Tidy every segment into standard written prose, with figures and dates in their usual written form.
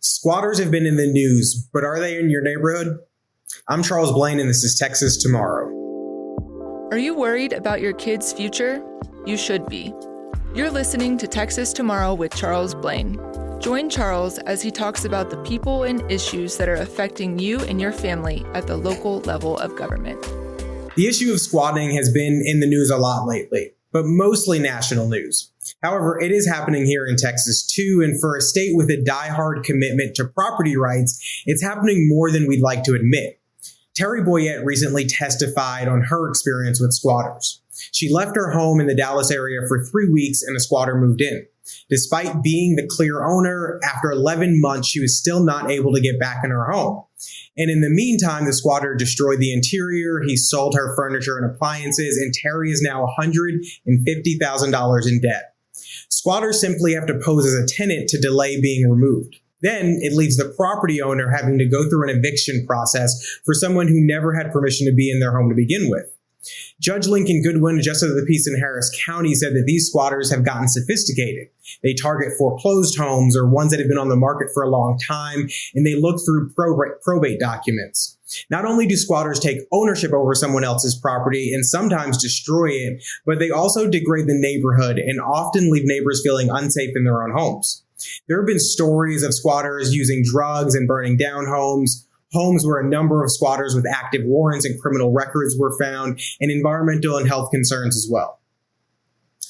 Squatters have been in the news, but are they in your neighborhood? I'm Charles Blaine, and this is Texas Tomorrow. Are you worried about your kids' future? You should be. You're listening to Texas Tomorrow with Charles Blaine. Join Charles as he talks about the people and issues that are affecting you and your family at the local level of government. The issue of squatting has been in the news a lot lately, but mostly national news. However, it is happening here in Texas too, and for a state with a diehard commitment to property rights, it's happening more than we'd like to admit. Terry Boyette recently testified on her experience with squatters. She left her home in the Dallas area for 3 weeks and a squatter moved in. Despite being the clear owner, after 11 months, she was still not able to get back in her home. And in the meantime, the squatter destroyed the interior, he sold her furniture and appliances, and Terry is now $150,000 in debt. Squatters simply have to pose as a tenant to delay being removed. Then it leaves the property owner having to go through an eviction process for someone who never had permission to be in their home to begin with. Judge Lincoln Goodwin, Justice of the Peace in Harris County, said that these squatters have gotten sophisticated. They target foreclosed homes or ones that have been on the market for a long time, and they look through probate documents. Not only do squatters take ownership over someone else's property and sometimes destroy it, but they also degrade the neighborhood and often leave neighbors feeling unsafe in their own homes. There have been stories of squatters using drugs and burning down homes where a number of squatters with active warrants and criminal records were found, and environmental and health concerns as well.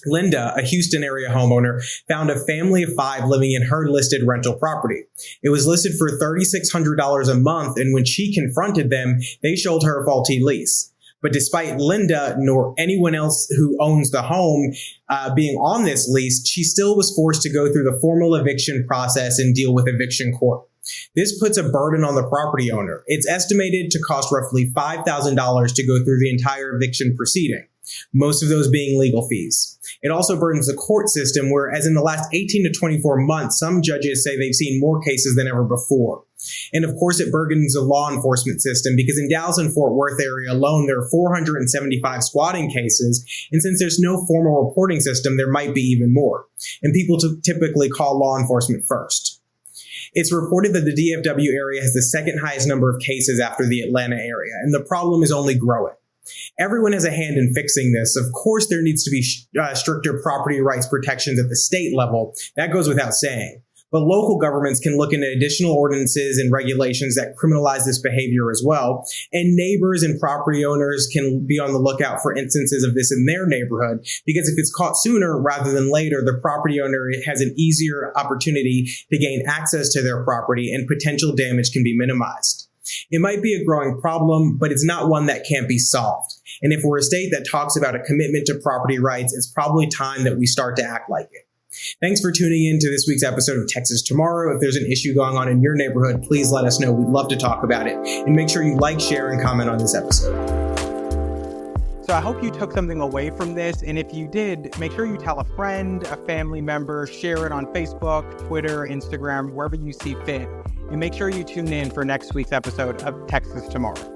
Linda, a Houston area homeowner, found a family of 5 living in her listed rental property. It was listed for $3,600 a month, and when she confronted them, they showed her a faulty lease. But despite Linda nor anyone else who owns the home being on this lease, she still was forced to go through the formal eviction process and deal with eviction court. This puts a burden on the property owner. It's estimated to cost roughly $5,000 to go through the entire eviction proceeding, most of those being legal fees. It also burdens the court system, whereas in the last 18 to 24 months, some judges say they've seen more cases than ever before. And of course, it burdens the law enforcement system because in Dallas and Fort Worth area alone, there are 475 squatting cases. And since there's no formal reporting system, there might be even more. And people typically call law enforcement first. It's reported that the DFW area has the second highest number of cases after the Atlanta area, and the problem is only growing. Everyone has a hand in fixing this. Of course, there needs to be stricter property rights protections at the state level. That goes without saying. But local governments can look into additional ordinances and regulations that criminalize this behavior as well. And neighbors and property owners can be on the lookout for instances of this in their neighborhood, because if it's caught sooner rather than later, the property owner has an easier opportunity to gain access to their property and potential damage can be minimized. It might be a growing problem, but it's not one that can't be solved. And if we're a state that talks about a commitment to property rights, it's probably time that we start to act like it. Thanks for tuning in to this week's episode of Texas Tomorrow. If there's an issue going on in your neighborhood, please let us know. We'd love to talk about it. And make sure you like, share, and comment on this episode. So I hope you took something away from this. And if you did, make sure you tell a friend, a family member, share it on Facebook, Twitter, Instagram, wherever you see fit. And make sure you tune in for next week's episode of Texas Tomorrow.